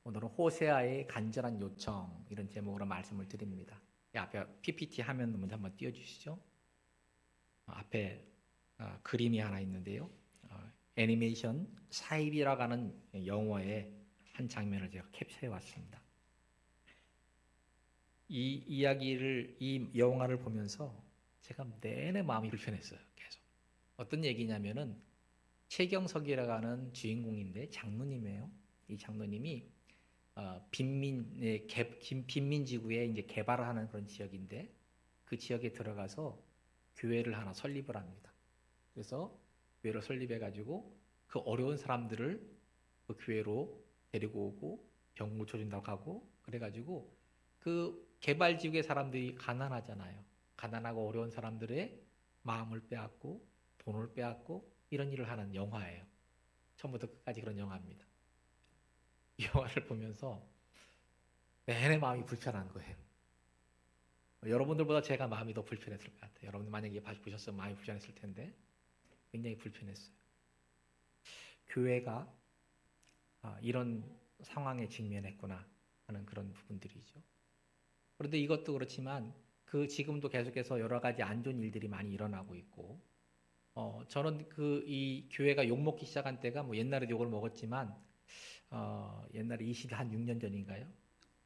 오늘은 호세아의 간절한 요청 이런 제목으로 말씀을 드립니다. 앞에 PPT 화면 먼저 한번 띄워주시죠. 앞에 그림이 하나 있는데요. 애니메이션 사입이라고 하는 영화의 한 장면을 제가 캡처해 왔습니다. 이 영화를 보면서 제가 내내 마음이 불편했어요. 계속. 어떤 얘기냐면은 최경석이라고 하는 주인공인데 장로님이에요. 이 장로님이 빈민지구에 이제 개발을 하는 그런 지역인데 그 지역에 들어가서 교회를 하나 설립을 합니다. 그래서 교회를 설립해가지고 그 어려운 사람들을 그 교회로 데리고 오고 병 고쳐준다고 하고 그래가지고 그 개발지구의 사람들이 가난하잖아요. 가난하고 어려운 사람들의 마음을 빼앗고 돈을 빼앗고 이런 일을 하는 영화예요. 처음부터 끝까지 그런 영화입니다. 이 영화를 보면서 내내 마음이 불편한 거예요. 여러분들보다 제가 마음이 더 불편했을 것 같아요. 여러분들 만약에 보셨으면 마음이 불편했을 텐데 굉장히 불편했어요. 교회가 이런 상황에 직면했구나 하는 그런 부분들이죠. 그런데 이것도 그렇지만 지금도 계속해서 여러 가지 안 좋은 일들이 많이 일어나고 있고 저는 이 교회가 욕먹기 시작한 때가 뭐 옛날에도 욕을 먹었지만 옛날에 한 6년 전인가요?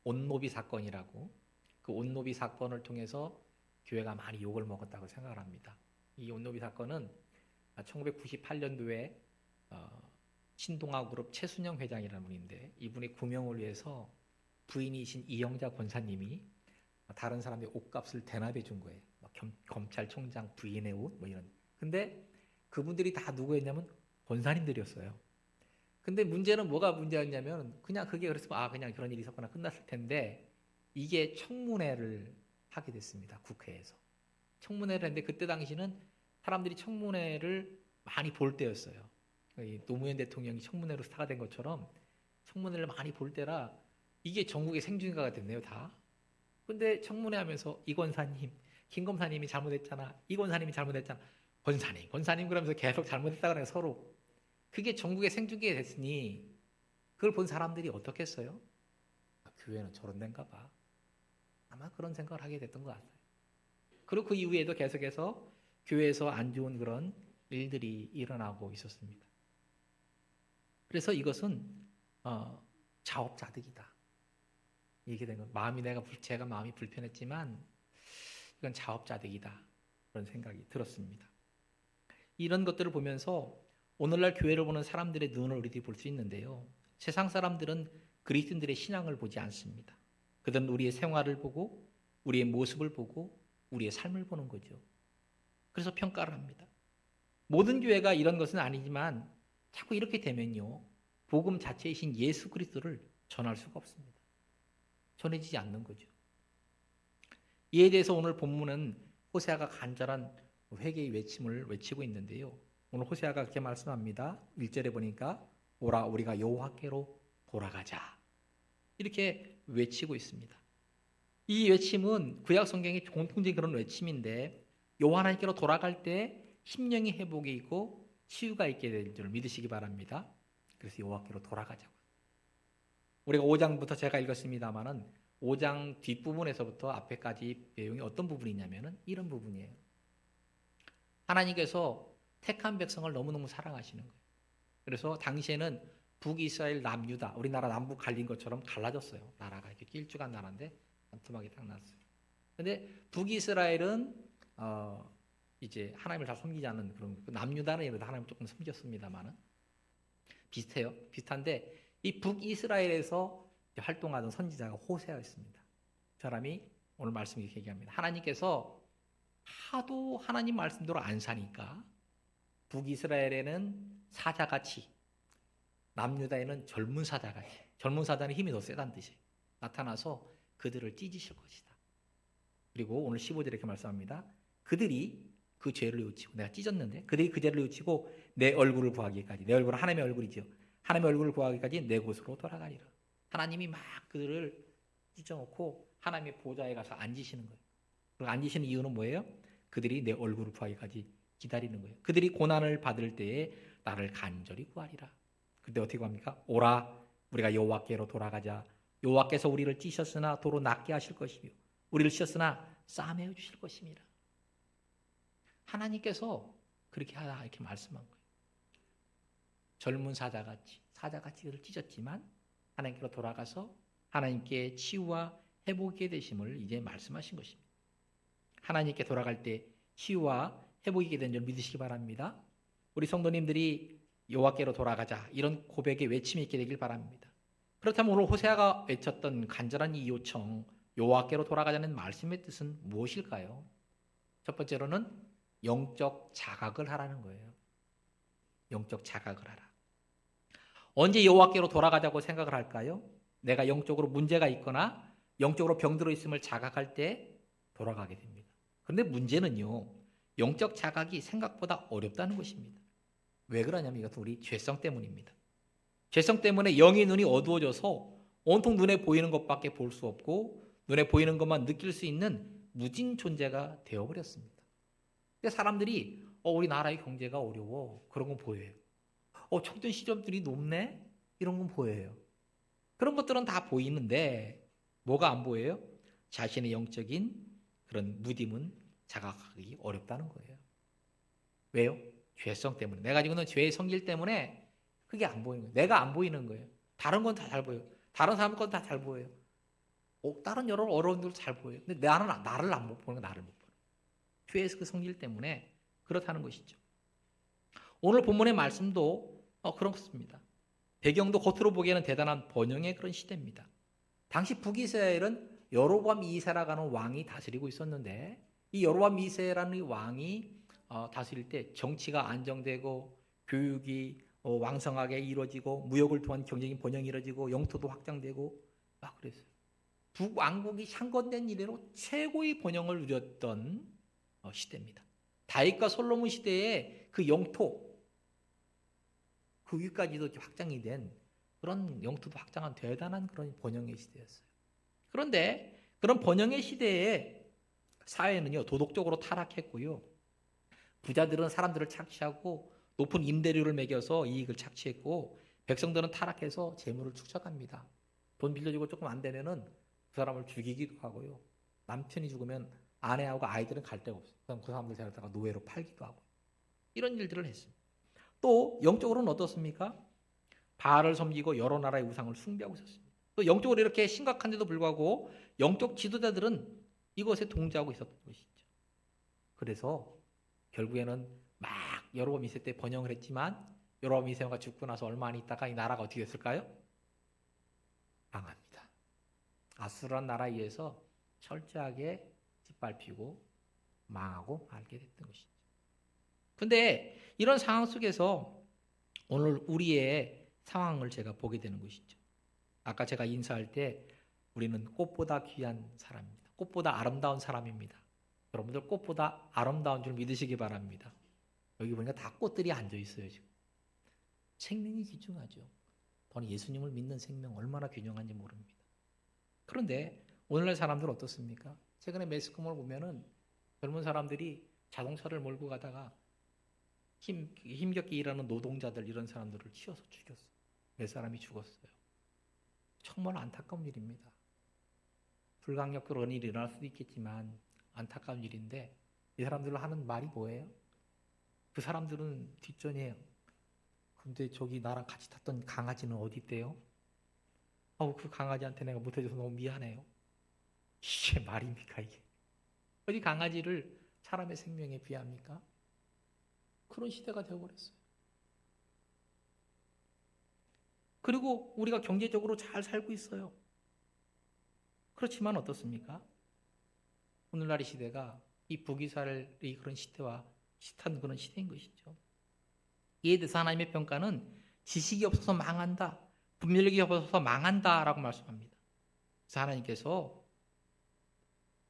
온노비 사건이라고 그 온노비 사건을 통해서 교회가 많이 욕을 먹었다고 생각을 합니다. 이 온노비 사건은 1998년도에 신동아 그룹 최순영 회장이라는 분인데 이분의 구명을 위해서 부인이신 이영자 권사님이 다른 사람의 옷값을 대납해 준 거예요. 검찰총장 부인의 옷 뭐 이런. 근데 그분들이 다 누구였냐면 권사님들이었어요. 근데 문제는 뭐가 문제였냐면 그냥 그게 그랬으면 그냥 그런 일이 있었거나 끝났을 텐데 이게 청문회를 하게 됐습니다. 국회에서. 청문회를 했는데 그때 당시는 사람들이 청문회를 많이 볼 때였어요. 노무현 대통령이 청문회로 스타가 된 것처럼 청문회를 많이 볼 때라 이게 전국의 생중계가 됐네요, 다. 근데 청문회 하면서 이 권사님, 김 검사님이 잘못했잖아. 이 권사님이 잘못했잖아. 권사님 그러면서 계속 잘못했다고 해요, 서로. 그게 전국에 생중계가 됐으니 그걸 본 사람들이 어떻겠어요? 교회는 저런 데인가 봐. 아마 그런 생각을 하게 됐던 것 같아요. 그리고 그 이후에도 계속해서 교회에서 안 좋은 그런 일들이 일어나고 있었습니다. 그래서 이것은 자업자득이다. 이게 된 건 제가 마음이 불편했지만 이건 자업자득이다. 그런 생각이 들었습니다. 이런 것들을 보면서 오늘날 교회를 보는 사람들의 눈을 우리들이 볼 수 있는데요. 세상 사람들은 그리스도인들의 신앙을 보지 않습니다. 그들은 우리의 생활을 보고 우리의 모습을 보고 우리의 삶을 보는 거죠. 그래서 평가를 합니다. 모든 교회가 이런 것은 아니지만 자꾸 이렇게 되면요. 복음 자체이신 예수 그리스도를 전할 수가 없습니다. 전해지지 않는 거죠. 이에 대해서 오늘 본문은 호세아가 간절한 회개의 외침을 외치고 있는데요. 오늘 호세아가 그렇게 말씀합니다. 1절에 보니까 오라 우리가 여호와께로 돌아가자. 이렇게 외치고 있습니다. 이 외침은 구약 성경의 공통적인 그런 외침인데 여호와 하나님께로 돌아갈 때 심령이 회복이 있고 치유가 있게 될 줄 믿으시기 바랍니다. 그래서 여호와께로 돌아가자고. 우리가 5장부터 제가 읽었습니다마는 5장 뒷부분에서부터 앞에까지 내용이 어떤 부분이냐면은 이런 부분이에요. 하나님께서 택한 백성을 너무너무 사랑하시는 거예요. 그래서 당시에는 북이스라엘 남유다 우리나라 남북 갈린 것처럼 갈라졌어요. 나라가 이렇게 길쭉한 나라인데 반토막이 딱 났어요. 근데 북이스라엘은 이제 하나님을 잘 섬기지 않는 그런 남유다는 하나님을 조금 섬겼습니다만은 비슷해요. 비슷한데 이 북이스라엘에서 활동하던 선지자가 호세아였습니다. 그 사람이 오늘 말씀 이렇게 얘기합니다. 하나님께서 하도 하나님 말씀대로 안 사니까 북이스라엘에는 사자같이 남유다에는 젊은 사자같이 젊은 사자는 힘이 더 세다는 뜻이에요. 나타나서 그들을 찢으실 것이다. 그리고 오늘 15절에 이렇게 말씀합니다. 그들이 그 죄를 뉘우치고 내가 찢었는데 그들이 그 죄를 뉘우치고 내 얼굴을 구하기까지 내 얼굴은 하나님의 얼굴이죠. 하나님의 얼굴을 구하기까지 내 곳으로 돌아가리라. 하나님이 막 그들을 찢어놓고 하나님의 보좌에 가서 앉으시는 거예요. 그리고 앉으시는 이유는 뭐예요? 그들이 내 얼굴을 구하기까지 기다리는 거예요. 그들이 고난을 받을 때에 나를 간절히 구하리라. 그때 어떻게 구합니까? 오라 우리가 여호와께로 돌아가자. 여호와께서 우리를 찌셨으나 도로 낫게 하실 것이며 우리를 찌셨으나 싸매어 주실 것입니다. 하나님께서 그렇게 하라 이렇게 말씀한 거예요. 젊은 사자같이 그를 찢었지만 하나님께로 돌아가서 하나님께 치유와 회복이 되심을 이제 말씀하신 것입니다. 하나님께 돌아갈 때 치유와 회복이 된 줄 믿으시기 바랍니다. 우리 성도님들이 여호와께로 돌아가자 이런 고백의 외침이 있게 되길 바랍니다. 그렇다면 오늘 호세아가 외쳤던 간절한 이 요청 여호와께로 돌아가자는 말씀의 뜻은 무엇일까요? 첫 번째로는 영적 자각을 하라는 거예요. 영적 자각을 하라. 언제 여호와께로 돌아가자고 생각을 할까요? 내가 영적으로 문제가 있거나 영적으로 병들어 있음을 자각할 때 돌아가게 됩니다. 그런데 문제는요, 영적 자각이 생각보다 어렵다는 것입니다. 왜 그러냐면 이것은 우리 죄성 때문입니다. 죄성 때문에 영의 눈이 어두워져서 온통 눈에 보이는 것밖에 볼 수 없고 눈에 보이는 것만 느낄 수 있는 무진 존재가 되어버렸습니다. 근데 사람들이 우리나라의 경제가 어려워 그런 건 보여요. 청년 시점들이 높네 이런 건 보여요. 그런 것들은 다 보이는데 뭐가 안 보여요? 자신의 영적인 그런 무딤은 자각하기 어렵다는 거예요. 왜요? 죄성 때문에. 내가 지고 있는 죄의 성질 때문에 그게 안 보이는 거예요. 내가 안 보이는 거예요. 다른 건 다 잘 보여요. 다른 사람 건 다 잘 보여요. 다른 여러 어려운들도 잘 보여요. 근데 나를 안 보는 거 나를 못 보는 거예요. 죄의 그 성질 때문에 그렇다는 것이죠. 오늘 본문의 말씀도 그렇습니다. 배경도 겉으로 보기에는 대단한 번영의 그런 시대입니다. 당시 북이스라엘은 여로보암 2세라는 왕이 다스리고 있었는데 이 여로보암 2세라는 왕이 다스릴 때 정치가 안정되고 교육이 왕성하게 이루어지고 무역을 통한 경제적인 번영이 이루어지고 영토도 확장되고 막 그랬어요. 북왕국이 창건된 이래로 최고의 번영을 누렸던 시대입니다. 다윗과 솔로몬 시대에 그 영토 그 위까지도 확장이 된 그런 영토도 확장한 대단한 그런 번영의 시대였어요. 그런데 그런 번영의 시대에 사회는요 도덕적으로 타락했고요. 부자들은 사람들을 착취하고 높은 임대료를 매겨서 이익을 착취했고 백성들은 타락해서 재물을 축적합니다. 돈 빌려주고 조금 안 되면은 그 사람을 죽이기도 하고요. 남편이 죽으면 아내하고 아이들은 갈 데가 없어요. 그럼 그 사람들 데려다가 노예로 팔기도 하고 이런 일들을 했습니다. 또 영적으로는 어떻습니까? 바알을 섬기고 여러 나라의 우상을 숭배하고 있었습니다. 또 영적으로 이렇게 심각한데도 불구하고 영적 지도자들은 이것에 동조하고 있었던 것이죠. 그래서 결국에는 막 여로보암 2세 때 번영을 했지만 여로보암 2세가 죽고 나서 얼마 안 있다가 이 나라가 어떻게 됐을까요? 망합니다. 아수르라는 나라에 의해서 철저하게 짓밟히고 망하고 말게 됐던 것이죠. 근데 이런 상황 속에서 오늘 우리의 상황을 제가 보게 되는 것이죠. 아까 제가 인사할 때 우리는 꽃보다 귀한 사람입니다. 꽃보다 아름다운 사람입니다. 여러분들 꽃보다 아름다운 줄 믿으시기 바랍니다. 여기 보니까 다 꽃들이 앉아 있어요, 지금. 생명이 귀중하죠. 저는 예수님을 믿는 생명 얼마나 귀중한지 모릅니다. 그런데 오늘날 사람들은 어떻습니까? 최근에 매스컴을 보면은 젊은 사람들이 자동차를 몰고 가다가 힘겹게 일하는 노동자들 이런 사람들을 치어서 죽였어요. 몇 사람이 죽었어요. 정말 안타까운 일입니다. 불강력으로 그런 일이 일어날 수도 있겠지만 안타까운 일인데 이 사람들로 하는 말이 뭐예요? 그 사람들은 뒷전이에요. 근데 저기 나랑 같이 탔던 강아지는 어디 있대요? 그 강아지한테 내가 못해줘서 너무 미안해요. 이게 말입니까 이게? 어디 강아지를 사람의 생명에 비합니까? 그런 시대가 되어버렸어요. 그리고 우리가 경제적으로 잘 살고 있어요. 그렇지만 어떻습니까? 오늘날의 시대가 이 북이스라엘의 그런 시대와 비슷한 그런 시대인 것이죠. 이에 대해서 하나님의 평가는 지식이 없어서 망한다, 분별력이 없어서 망한다라고 말씀합니다. 그래서 하나님께서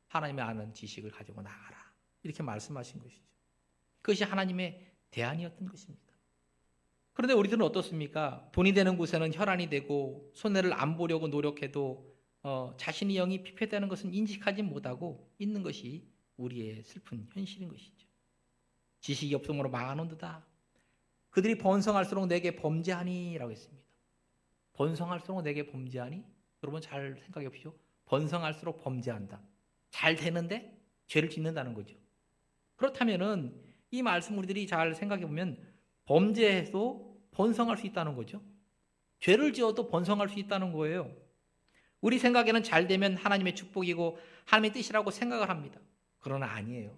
하나님의 아는 지식을 가지고 나가라 이렇게 말씀하신 것이죠. 그것이 하나님의 대안이었던 것입니다. 그런데 우리들은 어떻습니까? 돈이 되는 곳에는 혈안이 되고 손해를 안 보려고 노력해도 자신의 영이 피폐되는 것은 인식하지 못하고 있는 것이 우리의 슬픈 현실인 것이죠. 지식이 없음으로 망하는도다. 그들이 번성할수록 내게 범죄하니라고 했습니다. 번성할수록 내게 범죄하니? 여러분 잘 생각해 보십시오. 번성할수록 범죄한다. 잘 되는데 죄를 짓는다는 거죠. 그렇다면은 이 말씀 우리들이 잘 생각해 보면 범죄해도 번성할 수 있다는 거죠. 죄를 지어도 번성할 수 있다는 거예요. 우리 생각에는 잘 되면 하나님의 축복이고 하나님의 뜻이라고 생각을 합니다. 그러나 아니에요.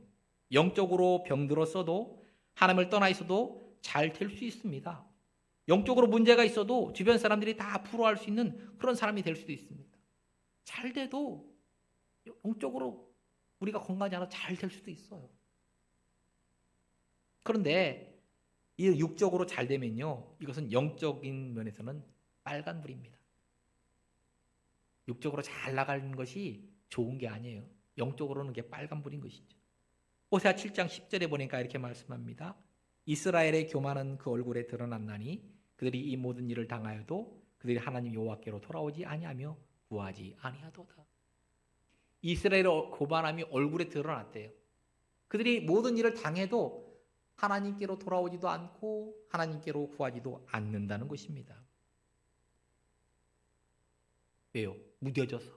영적으로 병들었어도 하나님을 떠나 있어도 잘 될 수 있습니다. 영적으로 문제가 있어도 주변 사람들이 다 풀어할 수 있는 그런 사람이 될 수도 있습니다. 잘 돼도 영적으로 우리가 건강하지 않아도 잘 될 수도 있어요. 그런데 이 육적으로 잘 되면요, 이것은 영적인 면에서는 빨간불입니다. 육적으로 잘 나가는 것이 좋은 게 아니에요. 영적으로는 그게 빨간불인 것이죠. 호세아 7장 10절에 보니까 이렇게 말씀합니다. 이스라엘의 교만은 그 얼굴에 드러났나니 그들이 이 모든 일을 당하여도 그들이 하나님 여호와께로 돌아오지 아니하며 구하지 아니하도다. 이스라엘의 교만함이 얼굴에 드러났대요. 그들이 모든 일을 당해도 하나님께로 돌아오지도 않고 하나님께로 구하지도 않는다는 것입니다. 왜요? 무뎌져서,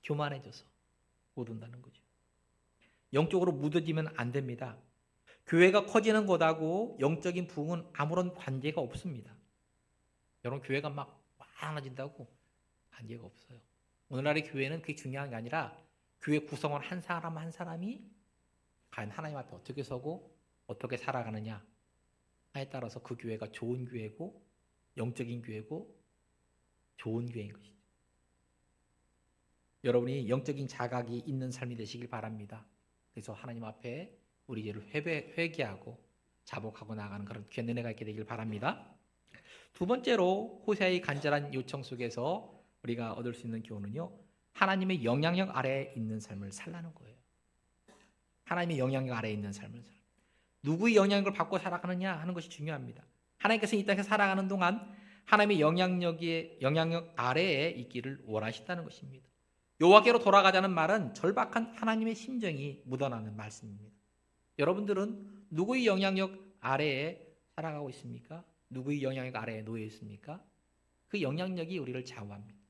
교만해져서 못 온다는 거죠. 영적으로 무뎌지면 안 됩니다. 교회가 커지는 것하고 영적인 부흥은 아무런 관계가 없습니다. 여러분, 교회가 막 많아진다고 관계가 없어요. 오늘날의 교회는 그게 중요한 게 아니라 교회 구성원 한 사람 한 사람이 과연 하나님 앞에 어떻게 서고 어떻게 살아가느냐에 따라서 그 교회가 좋은 교회고 영적인 교회고 좋은 교회인 것이죠. 여러분이 영적인 자각이 있는 삶이 되시길 바랍니다. 그래서 하나님 앞에 우리 죄를 회개하고 자복하고 나가는 그런 귀한 은혜가 있게 되길 바랍니다. 두 번째로 호세아의 간절한 요청 속에서 우리가 얻을 수 있는 교훈은요, 하나님의 영향력 아래에 있는 삶을 살라는 거예요. 하나님의 영향력 아래에 있는 삶을 살라. 누구의 영향력을 받고 살아가느냐 하는 것이 중요합니다. 하나님께서 이 땅에 살아가는 동안 하나님의 영향력 아래에 있기를 원하신다는 것입니다. 여호와께로 돌아가자는 말은 절박한 하나님의 심정이 묻어나는 말씀입니다. 여러분들은 누구의 영향력 아래에 살아가고 있습니까? 누구의 영향력 아래에 놓여 있습니까? 그 영향력이 우리를 좌우합니다.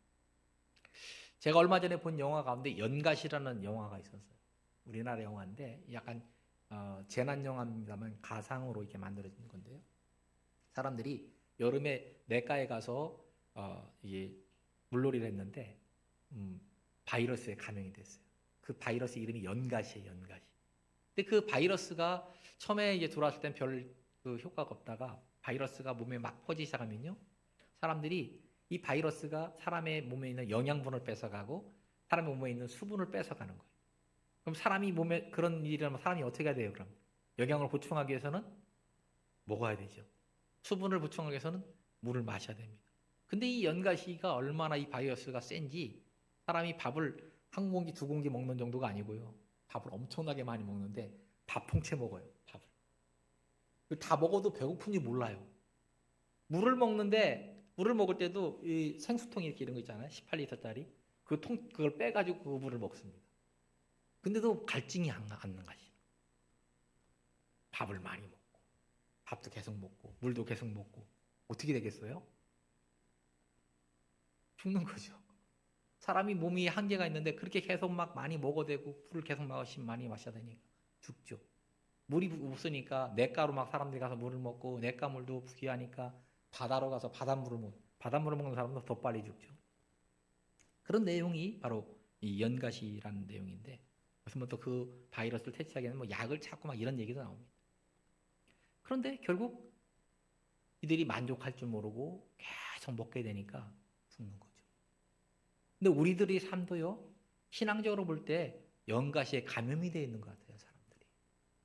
제가 얼마 전에 본 영화 가운데 연갓이라는 영화가 있었어요. 우리나라 영화인데 약간 재난 영화입니다만 가상으로 이렇게 만들어진 건데요. 사람들이 여름에 내과에 가서 이게 물놀이를 했는데 바이러스에 감염이 됐어요. 그 바이러스 이름이 연갓이에요, 연갓이. 근데 그 바이러스가 처음에 이제 들어왔을 땐 별 그 효과가 없다가 바이러스가 몸에 막 퍼지기 시작하면요, 사람들이 이 바이러스가 사람의 몸에 있는 영양분을 뺏어가고 사람의 몸에 있는 수분을 뺏어가는 거예요. 그럼 사람이 몸에 그런 일이 일어나면 사람이 어떻게 해야 돼요? 그럼 영양을 보충하기 위해서는 먹어야 되죠. 수분을 보충하기 위해서는 물을 마셔야 됩니다. 근데 이 연가시가 얼마나 이 바이러스가 센지 사람이 밥을 한 공기 두 공기 먹는 정도가 아니고요, 밥을 엄청나게 많이 먹는데 밥 통째 먹어요. 밥을 다 먹어도 배고픈지 몰라요. 물을 먹을 때도 이 생수통 이렇게 이런 거 있잖아요. 18리터짜리 그걸 빼가지고 그 물을 먹습니다. 근데도 갈증이 않는 것이. 밥을 많이 먹고 밥도 계속 먹고 물도 계속 먹고 어떻게 되겠어요? 죽는 거죠. 사람이 몸이 한계가 있는데 그렇게 계속 막 많이 먹어도 되고 물을 계속 많이 마셔야 되니까 죽죠. 물이 없으니까 냇가로 막 사람들이 가서 물을 먹고 냇가물도 부귀하니까 바다로 가서 바닷물을 먹는 사람도 더 빨리 죽죠. 그런 내용이 바로 이 연갓이라는 내용인데, 무슨 또 그 바이러스를 퇴치하기 위해서 뭐 약을 찾고 막 이런 얘기도 나옵니다. 그런데 결국 이들이 만족할 줄 모르고 계속 먹게 되니까 죽는 거죠. 근데 우리들의 삶도요, 신앙적으로 볼 때 연갓이에 감염이 되어 있는 것 같아요, 사람들이.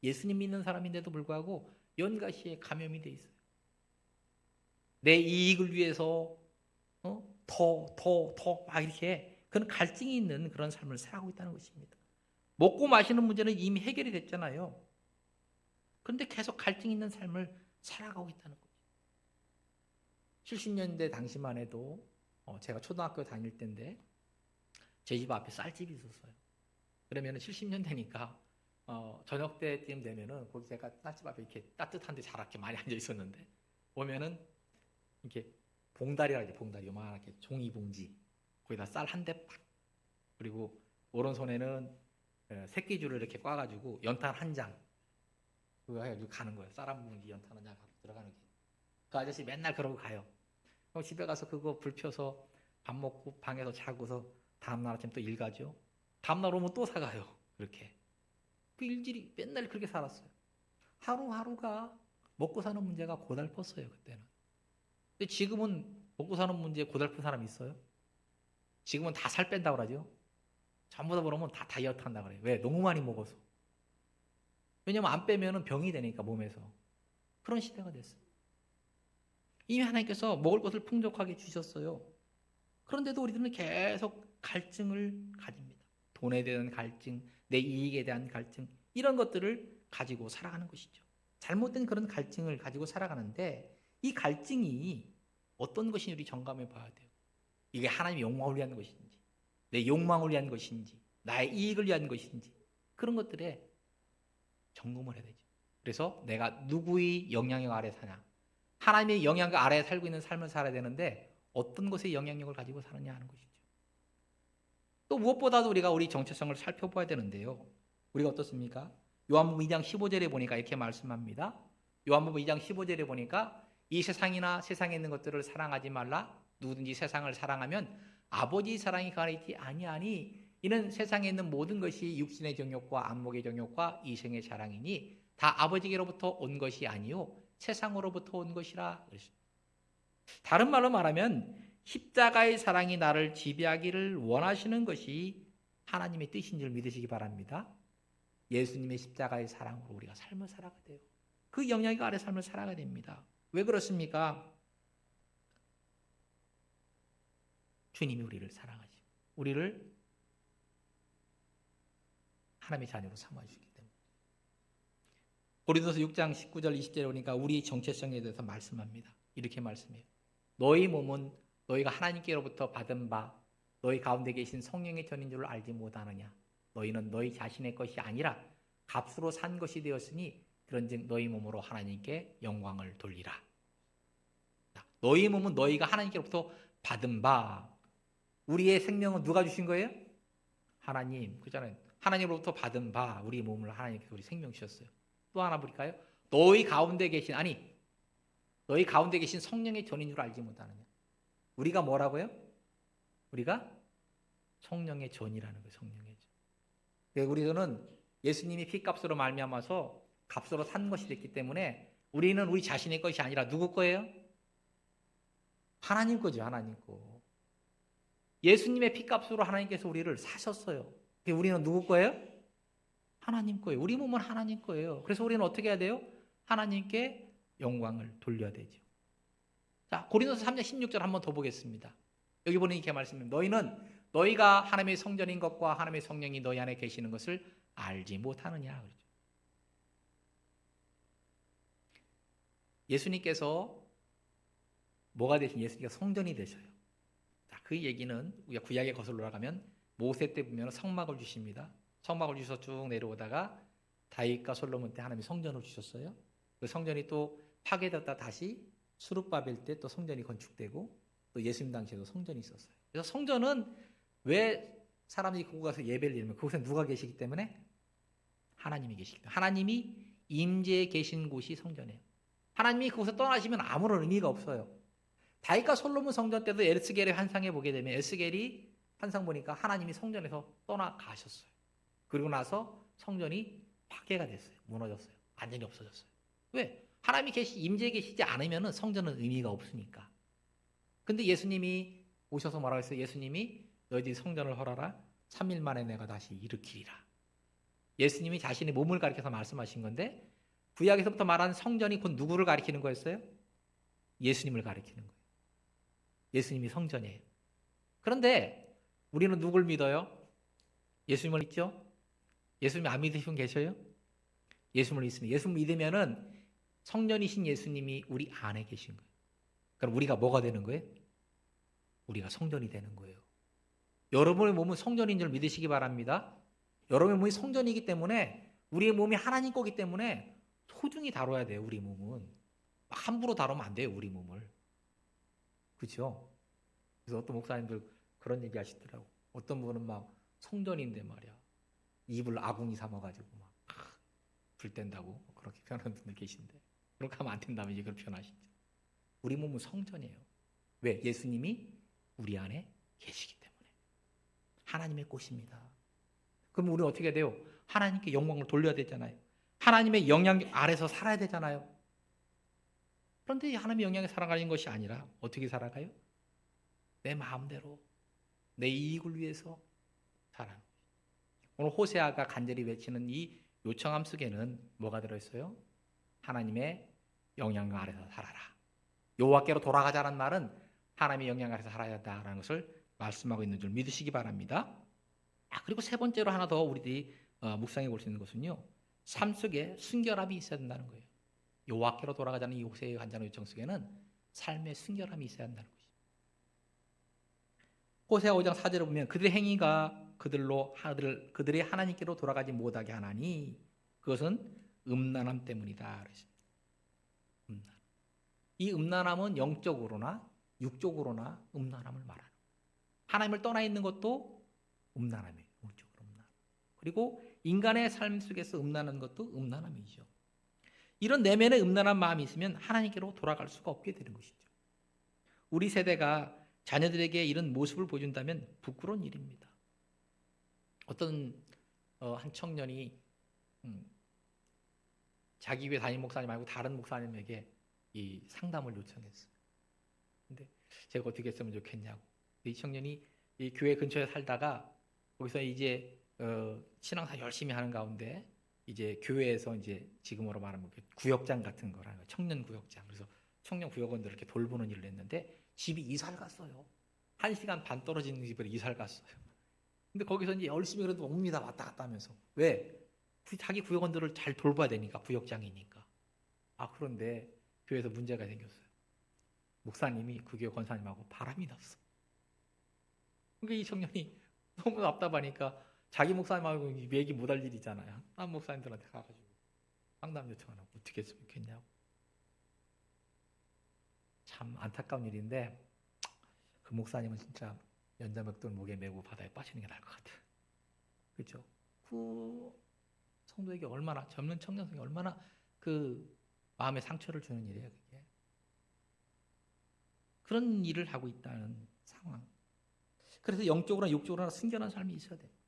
예수님 믿는 사람인데도 불구하고 연갓이에 감염이 되어 있어요. 내 이익을 위해서 더 막 이렇게 그런 갈증이 있는 그런 삶을 살아가고 있다는 것입니다. 먹고 마시는 문제는 이미 해결이 됐잖아요. 그런데 계속 갈증 있는 삶을 살아가고 있다는 거죠. 70년대 당시만 해도 제가 초등학교 다닐 때인데 제 집 앞에 쌀집이 있었어요. 그러면 70년대니까 저녁 때쯤 되면은 거기 제가 쌀집 앞에 이렇게 따뜻한데 자랗게 많이 앉아 있었는데 보면은 이렇게 봉다리라 이제 봉다리 요만하게 종이봉지 거기다 쌀 한 대 팍 그리고 오른손에는 새끼줄을 이렇게 꽈가지고 연탄 한 장 그거 해가지고 가는 거예요. 쌀 한 봉지 연탄 한 장 갖고 들어가는 게. 그 아저씨 맨날 그러고 가요. 그럼 집에 가서 그거 불 펴서 밥 먹고 방에서 자고서 다음날 아침 또 일 가죠. 다음날 오면 또 사가요. 그렇게. 그 일질이 맨날 그렇게 살았어요. 하루하루가 먹고 사는 문제가 고달팠어요. 그때는. 근데 지금은 먹고 사는 문제에 고달픈 사람이 있어요? 지금은 다 살 뺀다고 그러죠. 전부 다 그러면 다 다이어트 한다고 그래요. 왜? 너무 많이 먹어서. 왜냐면 안 빼면 병이 되니까 몸에서. 그런 시대가 됐어요. 이미 하나님께서 먹을 것을 풍족하게 주셨어요. 그런데도 우리들은 계속 갈증을 가집니다. 돈에 대한 갈증, 내 이익에 대한 갈증 이런 것들을 가지고 살아가는 것이죠. 잘못된 그런 갈증을 가지고 살아가는데 이 갈증이 어떤 것인지 우리 점검해 봐야 돼요. 이게 하나님의 욕망을 위한 것인지 내 욕망을 위한 것인지 나의 이익을 위한 것인지 그런 것들에 점검을 해야 되죠. 그래서 내가 누구의 영향력 아래 사냐 하나님의 영향력 아래에 살고 있는 삶을 살아야 되는데 어떤 것의 영향력을 가지고 사느냐 하는 것이죠. 또 무엇보다도 우리가 우리 정체성을 살펴봐야 되는데요. 우리가 어떻습니까? 요한복음 2장 15절에 보니까 이렇게 말씀합니다. 요한복음 2장 15절에 보니까 이 세상이나 세상에 있는 것들을 사랑하지 말라. 누구든지 세상을 사랑하면 아버지 사랑이 가리지 아니하니 이는 세상에 있는 모든 것이 육신의 정욕과 안목의 정욕과 이생의 자랑이니 다 아버지께로부터 온 것이 아니요 세상으로부터 온 것이라. 다른 말로 말하면 십자가의 사랑이 나를 지배하기를 원하시는 것이 하나님의 뜻인 줄 믿으시기 바랍니다. 예수님의 십자가의 사랑으로 우리가 삶을 살아가야 돼요. 그 영향력 아래 삶을 살아가야 됩니다. 왜 그렇습니까? 주님이 우리를 사랑하시고 우리를 하나님의 자녀로 삼아주시기 때문에. 고린도서 6장 19절 20절에 보니까 우리의 정체성에 대해서 말씀합니다. 이렇게 말씀해요. 너희 몸은 너희가 하나님께로부터 받은 바 너희 가운데 계신 성령의 전인 줄 알지 못하느냐. 너희는 너희 자신의 것이 아니라 값으로 산 것이 되었으니 그런즉 너희 몸으로 하나님께 영광을 돌리라. 너희 몸은 너희가 하나님께로부터 받은 바 우리의 생명은 누가 주신 거예요? 하나님. 그렇잖아요. 하나님으로부터 받은 바 우리 몸을 하나님께서 우리 생명 주셨어요. 또 하나 볼까요? 너희 가운데 계신 너희 가운데 계신 성령의 전인 줄 알지 못하느냐. 우리가 뭐라고요? 우리가 성령의 전이라는 거예요. 성령의 전. 우리는 예수님이 피값으로 말미암아서 값으로 산 것이 됐기 때문에 우리는 우리 자신의 것이 아니라 누구 거예요? 하나님 거죠. 하나님 거. 예수님의 피값으로 하나님께서 우리를 사셨어요. 우리는 누구 거예요? 하나님 거예요. 우리 몸은 하나님 거예요. 그래서 우리는 어떻게 해야 돼요? 하나님께 영광을 돌려야 되죠. 자, 고린도서 3장 16절 한번 더 보겠습니다. 여기 보니 이렇게 말씀합니다. 너희는 너희가 하나님의 성전인 것과 하나님의 성령이 너희 안에 계시는 것을 알지 못하느냐. 그러죠. 예수님께서 뭐가 되신? 예수님께서 성전이 되셔요. 자, 그 얘기는 우리가 구약에 거슬러 올라가면 모세 때 보면 성막을 주십니다. 성막을 주셔서 쭉 내려오다가 다윗과 솔로몬 때 하나님이 성전을 주셨어요. 그 성전이 또 파괴되었다 다시 수룹바벨 때 또 성전이 건축되고 또 예수님 당시에도 성전이 있었어요. 그래서 성전은 왜 사람들이 그곳 가서 예배를 드리면 그곳에 누가 계시기 때문에? 하나님이 계시기 때문에. 하나님이 임재해 계신 곳이 성전이에요. 하나님이 그곳에 떠나시면 아무런 의미가 없어요. 다윗과 솔로몬 성전 때도 에스겔의 환상에 보게 되면 에스겔이 환상 보니까 하나님이 성전에서 떠나가셨어요. 그리고 나서 성전이 파괴가 됐어요. 무너졌어요. 완전히 없어졌어요. 왜? 하나님이 임재해 계시지 않으면 성전은 의미가 없으니까. 근데 예수님이 오셔서 뭐라고 했어요? 예수님이 너희들이 성전을 헐어라. 3일 만에 내가 다시 일으키리라. 예수님이 자신의 몸을 가리켜서 말씀하신 건데 구약에서부터 말하는 성전이 곧 누구를 가리키는 거였어요? 예수님을 가리키는 거예요. 예수님이 성전이에요. 그런데 우리는 누굴 믿어요? 예수님을 믿죠? 예수님 안 믿으신 분 계셔요? 예수님을 믿습니다. 예수님을 믿으면은 성전이신 예수님이 우리 안에 계신 거예요. 그럼 우리가 뭐가 되는 거예요? 우리가 성전이 되는 거예요. 여러분의 몸은 성전인 줄 믿으시기 바랍니다. 여러분의 몸이 성전이기 때문에 우리의 몸이 하나님 거기 때문에 소중히 다뤄야 돼요. 우리 몸은 함부로 다루면 안 돼요. 우리 몸을. 그렇죠? 그래서 어떤 목사님들 그런 얘기 하시더라고. 어떤 분은 막 성전인데 말이야. 입을 아궁이 삼아가지고 막 불 뗀다고 그렇게 표현하는 분들 계신데, 그렇게 하면 안 된다면 이제 그렇게 표현하시죠. 우리 몸은 성전이에요. 왜? 예수님이 우리 안에 계시기 때문에. 하나님의 꽃입니다. 그럼 우리는 어떻게 돼요? 하나님께 영광을 돌려야 되잖아요. 하나님의 영향 아래서 살아야 되잖아요. 그런데 하나님의 영향에 살아가는 것이 아니라 어떻게 살아가요? 내 마음대로, 내 이익을 위해서 살아요. 오늘 호세아가 간절히 외치는 이 요청함 속에는 뭐가 들어있어요? 하나님의 영향 아래서 살아라. 여호와께로 돌아가자는 말은 하나님의 영향 아래서 살아야 한다는 것을 말씀하고 있는 줄 믿으시기 바랍니다. 그리고 세 번째로 하나 더 우리들이 묵상해 볼 수 있는 것은요, 삶 속에 순결함이 있어야 된다는 거예요. 여호와께로 돌아가자는 이 호세의 간절한 요청 속에는 삶의 순결함이 있어야 한다는 것이죠. 호세아 5장 4절을 보면 그들의 행위가 그들의 하나님께로 돌아가지 못하게 하나니 그것은 음란함 때문이다. 그랬습니다. 이 음란함은 영적으로나 육적으로나 음란함을 말하는. 하나님을 떠나 있는 것도 음란함이에요. 영적으로 음란. 그리고 인간의 삶 속에서 음란한 것도 음란함이죠. 이런 내면의 음란한 마음이 있으면 하나님께로 돌아갈 수가 없게 되는 것이죠. 우리 세대가 자녀들에게 이런 모습을 보여준다면 부끄러운 일입니다. 어떤 한 청년이 자기 교회 담임 목사님 말고 다른 목사님에게 이 상담을 요청했어요. 근데 제가 어떻게 했으면 좋겠냐고. 이 청년이 이 교회 근처에 살다가 거기서 이제 신앙사 열심히 하는 가운데 이제 교회에서 이제 지금으로 말하면 구역장 같은 거라는 거예요. 청년 구역장. 그래서 청년 구역원들을 이렇게 돌보는 일을 했는데 집이 이사를 갔어요. 1시간 반 떨어지는 집으로 이사를 갔어요. 근데 거기서 이제 열심히 그래도 옵니다. 왔다 갔다 하면서. 왜? 자기 구역원들을 잘 돌봐야 되니까, 구역장이니까. 그런데 교회에서 문제가 생겼어요. 목사님이 그 교회 권사님하고 바람이 났어. 그러니까 이 청년이 너무 답답하니까 자기 목사님하고 얘기 못할 일이잖아요. 딴 목사님들한테 가가지고 상담 요청하라고. 어떻게 했으면 좋겠냐고. 참 안타까운 일인데 그 목사님은 진짜 연자맥돌 목에 메고 바다에 빠지는 게 나을 것 같아요. 그렇죠? 그 성도에게 얼마나, 젊은 청년성이 얼마나 그 마음에 상처를 주는 일이에요, 그게. 그런 일을 하고 있다는 상황. 그래서 영적으로나 육적으로나 순결한 삶이 있어야 됩니다.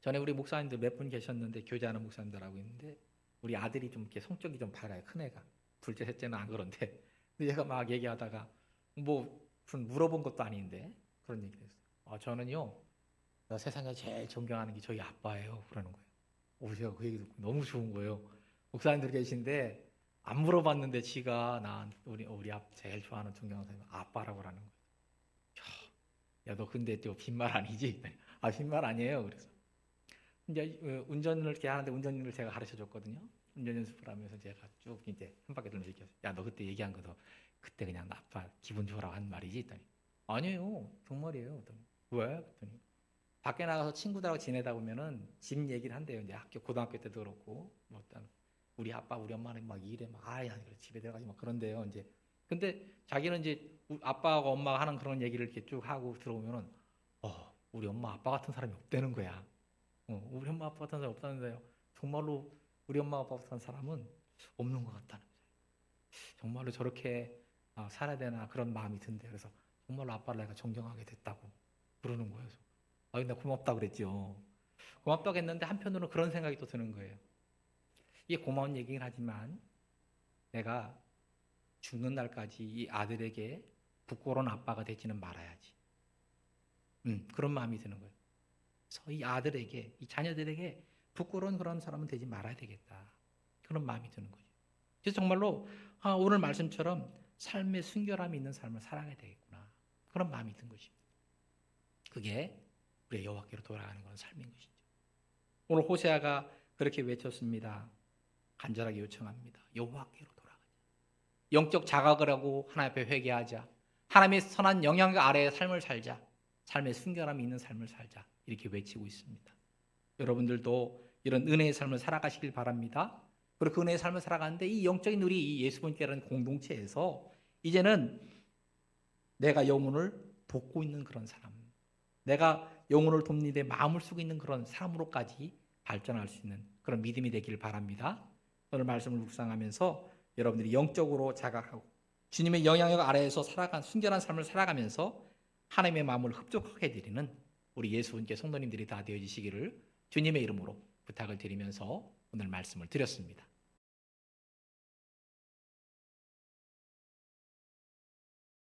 전에 우리 목사님들 몇 분 계셨는데, 교제하는 목사님들하고 있는데 우리 아들이 좀 이렇게 성격이 좀 밝아요, 큰 애가. 둘째, 셋째는 안 그런데. 근데 얘가 막 얘기하다가 뭐 무슨 물어본 것도 아닌데 그런 얘기를 했어요. 저는요, 세상에 제일 존경하는 게 저희 아빠예요. 그러는 거예요. 제가 그 얘기 듣고 너무 좋은 거예요. 목사님들 계신데 안 물어봤는데 지가 우리 제일 좋아하는 존경하는 사람이 아빠라고 하는 거예요. 야, 너 근데 또 빈말 아니지? 빈말 아니에요. 그래서 이제 운전을 이렇게 하는데 운전을 제가 가르쳐 줬거든요. 운전 연습을 하면서 제가 쭉 이제 한 바퀴 돌면서 얘기했어요. 야, 너 그때 얘기한 거 너 그때 그냥 아빠 기분 좋으라고 한 말이지? 했더니 아니에요. 정말이에요. 했더니 왜? 그랬더니 밖에 나가서 친구들하고 지내다 보면은 집 얘기를 한대요. 이제 고등학교 때도 그렇고 뭐 일단 우리 아빠 우리 엄마는 막 일에 막 집에 들어가지 막 그런데요. 이제 근데 자기는 이제 아빠하고 엄마가 하는 그런 얘기를 이렇게 쭉 하고 들어오면은 우리 엄마 아빠 같은 사람이 없다는 거야. 우리 엄마 아빠 같은 사람이 없다는데요. 정말로 우리 엄마 아빠 같은 사람은 없는 것 같다는 거예요. 정말로 저렇게 살아야 되나 그런 마음이 든대요. 그래서 정말로 아빠를 내가 존경하게 됐다고 그러는 거예요. 근데 고맙다 그랬죠. 고맙다고 했는데 한편으로는 그런 생각이 또 드는 거예요. 이게 고마운 얘기긴 하지만 내가 죽는 날까지 이 아들에게 부끄러운 아빠가 되지는 말아야지. 그런 마음이 드는 거예요. 그래서 이 아들에게, 이 자녀들에게 부끄러운 그런 사람은 되지 말아야 되겠다. 그런 마음이 드는 거죠. 그래서 정말로 오늘 말씀처럼 삶의 순결함이 있는 삶을 살아가야 되겠구나. 그런 마음이 든 것입니다. 그게 우리의 여호와께로 돌아가는 그런 삶인 것이죠. 오늘 호세아가 그렇게 외쳤습니다. 간절하게 요청합니다. 여호와께로 돌아가자. 영적 자각을 하고 하나님 앞에 회개하자. 하나님의 선한 영향 아래에 삶을 살자. 삶의 순결함이 있는 삶을 살자. 이렇게 외치고 있습니다. 여러분들도 이런 은혜의 삶을 살아가시길 바랍니다. 그리고 그 은혜의 삶을 살아가는데 이 영적인 우리 이 예수님께라는 공동체에서 이제는 내가 영혼을 돕고 있는 그런 사람, 내가 영혼을 돕는 데 마음을 쓰고 있는 그런 사람으로까지 발전할 수 있는 그런 믿음이 되기를 바랍니다. 오늘 말씀을 묵상하면서 여러분들이 영적으로 자각하고 주님의 영향력 아래에서 살아간 순결한 삶을 살아가면서 하나님의 마음을 흡족하게 드리는 우리 예수님께 성도님들이 다 되어지시기를 주님의 이름으로 부탁을 드리면서 오늘 말씀을 드렸습니다.